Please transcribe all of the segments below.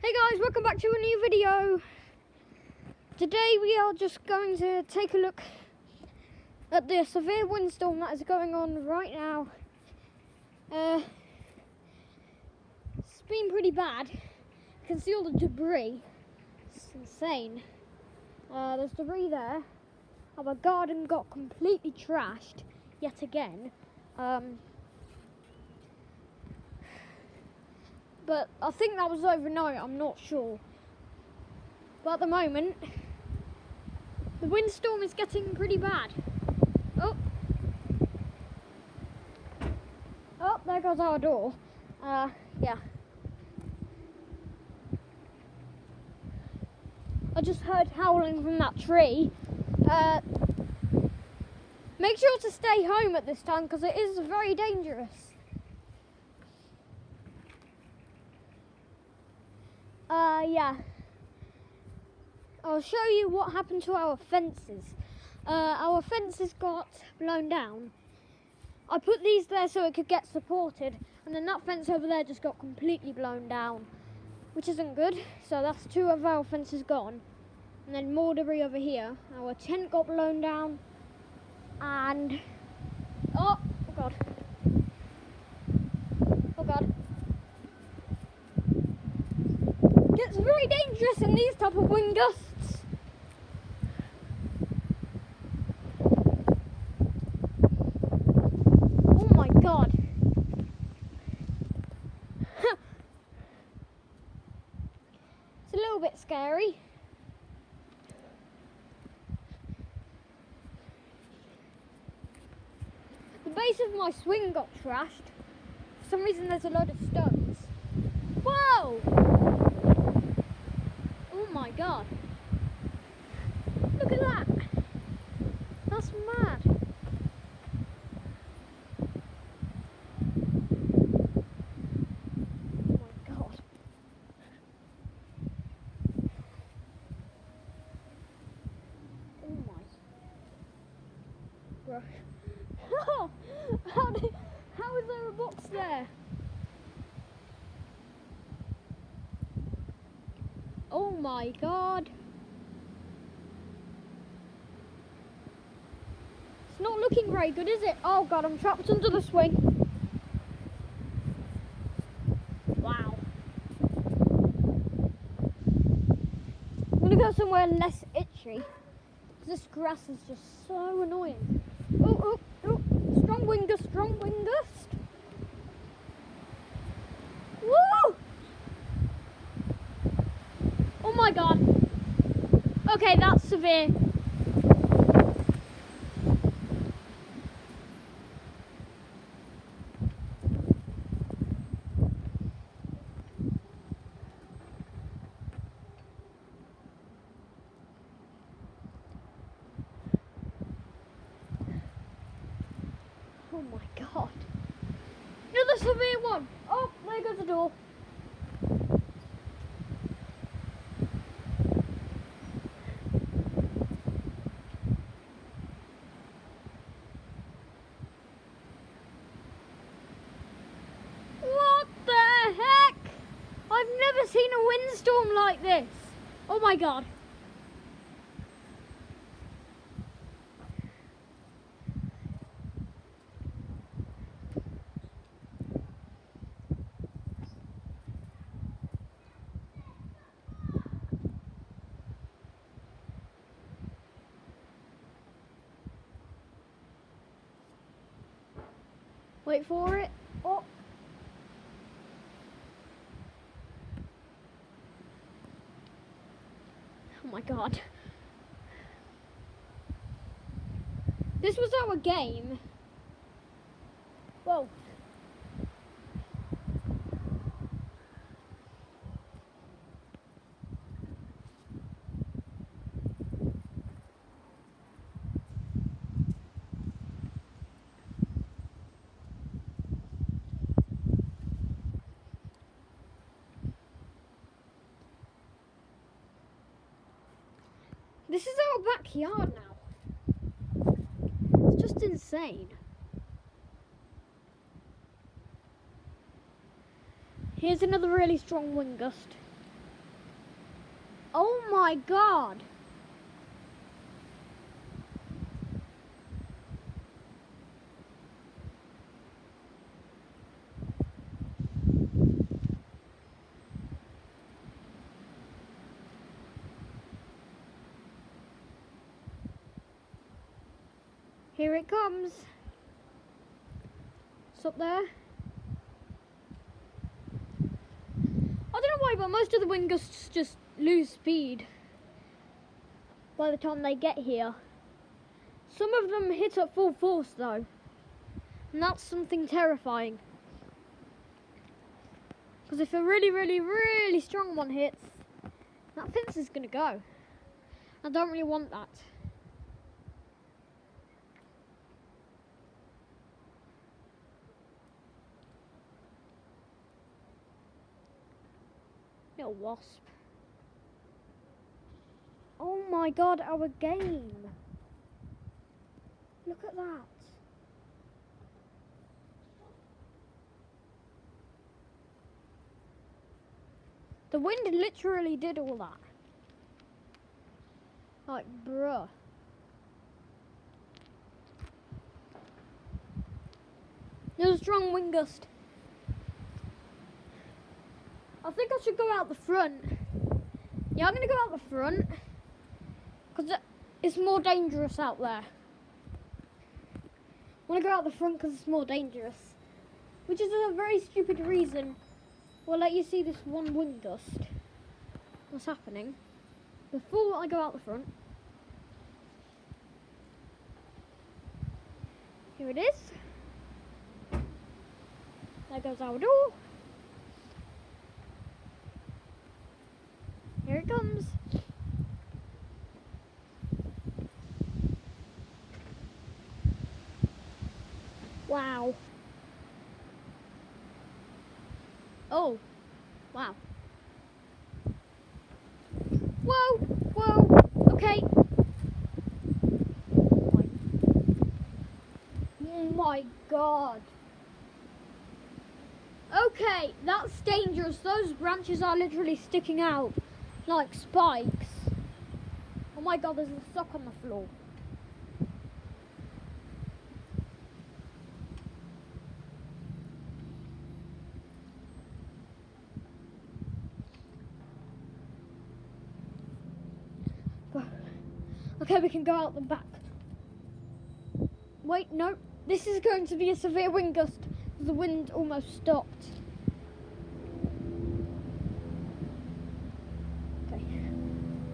Hey guys, welcome back to a new video. Today we are just going to take a look at the severe windstorm that is going on right now. It's been pretty bad. You can see all the debris. It's insane. There's debris there. Our garden got completely trashed yet again. But I think that was overnight, I'm not sure. But at the moment, the windstorm is getting pretty bad. Oh, there goes our door. Yeah. I just heard howling from that tree. Make sure to stay home at this time because it is very dangerous. Yeah. I'll show you what happened to our fences. Our fences got blown down. I put these there so it could get supported, and then that fence over there just got completely blown down, which isn't good. So that's two of our fences gone. And then more debris over here. Our tent got blown down, and oh god. Oh god. It's very dangerous in these type of wind gusts. Oh my god. It's a little bit scary. The base of my swing got trashed. For some reason there's a load of stones. Whoa! Oh my god. Look at that. That's mad. Oh my god. Oh my. Bro. How is there a box there? Oh my god. It's not looking very good, is it? Oh god, I'm trapped under the swing. Wow. I'm gonna go somewhere less itchy. This grass is just so annoying. Oh. Strong wind gust, strong wind gust. Woo! Oh my god. Okay, that's severe. Oh my god. Another severe one. Oh, there goes the door. What the heck? I've never seen a windstorm like this. Oh my god. Wait for it. Oh. Oh my god. This was our game. Whoa. This is our backyard now. It's just insane. Here's another really strong wind gust. Oh my god. Here it comes. It's up there. I don't know why, but most of the wind gusts just lose speed by the time they get here. Some of them hit at full force though, and that's something terrifying. Because if a really, really, really strong one hits, that fence is going to go. I don't really want that. Little wasp. Oh my god, our game. Look at that. The wind literally did all that. Like, bruh. There's a strong wind gust. I think I should go out the front. Yeah, I'm going to go out the front. Because it's more dangerous out there. I want to go out the front because it's more dangerous. Which is a very stupid reason. We'll let you see this one wind gust. What's happening. Before I go out the front. Here it is. There goes our door. Here it comes. Wow. Oh. Wow. Whoa. Whoa. Okay. Oh my god. Okay, that's dangerous. Those branches are literally sticking out like spikes. Oh my god, there's a sock on the floor. Okay, we can go out the back. Wait, no. This is going to be a severe wind gust. The wind almost stopped. Okay,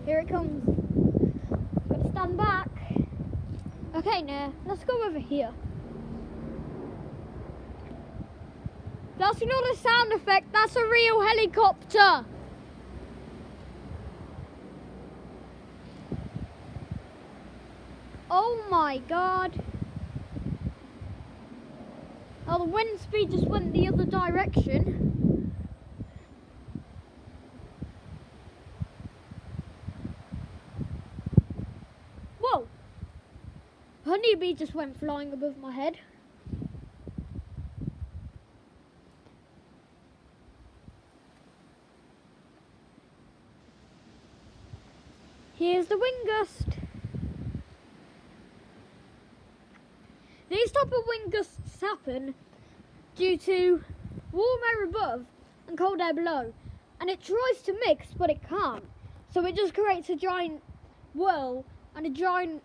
here it comes. Gotta stand back. Okay, now let's go over here. That's not a sound effect, that's a real helicopter. Oh my god. Oh, the wind speed just went the other direction. Whoa. Honeybee just went flying above my head. Here's the wind gust. These type of wind gusts happen due to warm air above and cold air below, and it tries to mix but it can't, so it just creates a giant whirl and a giant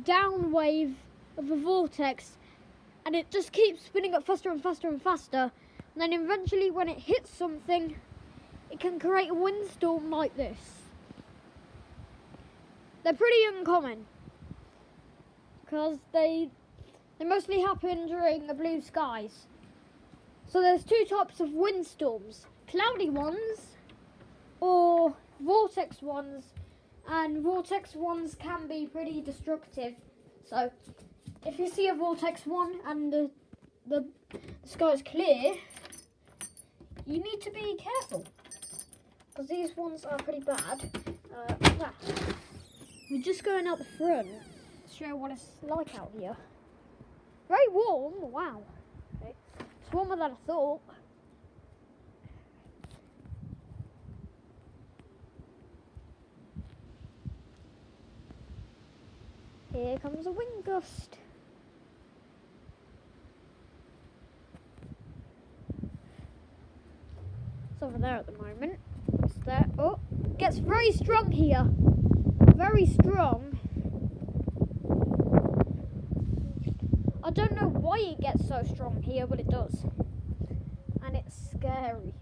down wave of a vortex, and it just keeps spinning up faster and faster and faster, and then eventually when it hits something it can create a windstorm like this. They're pretty uncommon because they mostly happen during the blue skies. So there's two types of windstorms, cloudy ones or vortex ones, and vortex ones can be pretty destructive. So if you see a vortex one and the sky is clear, you need to be careful because these ones are pretty bad. We're just going out the front to show what it's like out here. Very warm, wow. Okay. It's warmer than I thought. Here comes a wind gust. It's over there at the moment. It's there. Oh, it gets very strong here. Very strong. I don't know why it gets so strong here, but it does. And it's scary.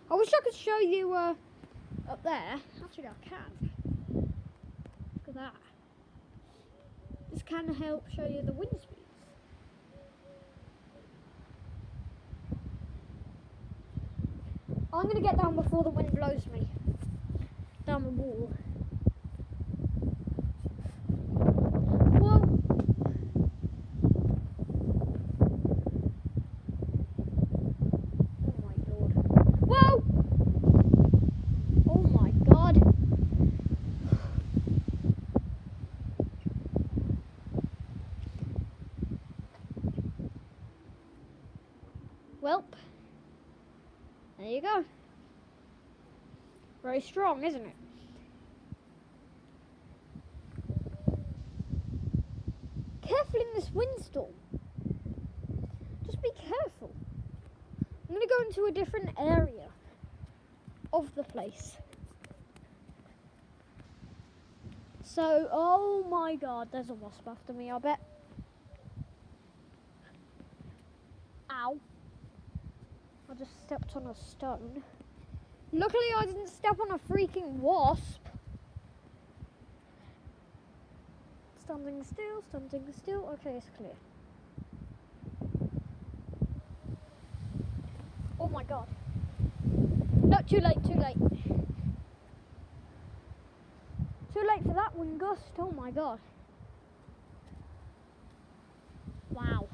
I wish I could show you up there. Actually, I can. Look at that. This can help show you the wind speeds. I'm going to get down before the wind blows me. Down the wall. Whoa. Oh my lord. Whoa! Oh my god. Welp. There you go. Very strong, isn't it? Careful in this windstorm. Just be careful. I'm going to go into a different area of the place. So, oh my god, there's a wasp after me, I bet. Ow. I just stepped on a stone. Luckily I didn't step on a freaking wasp. Standing still, standing still. Okay, it's clear. Oh my god. No, too late, too late. Too late for that wind gust. Oh my god. Wow.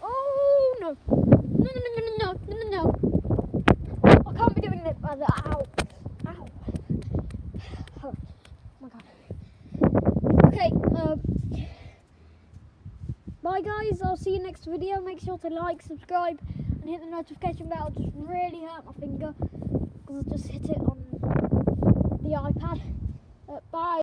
Oh no. No, no, no, no, no, no, no, no. I can't be doing it by the ow. Ow. Oh my god. Okay, bye guys, I'll see you next video. Make sure to like, subscribe and hit the notification bell. It just really hurt my finger because I just hit it on the iPad. Bye.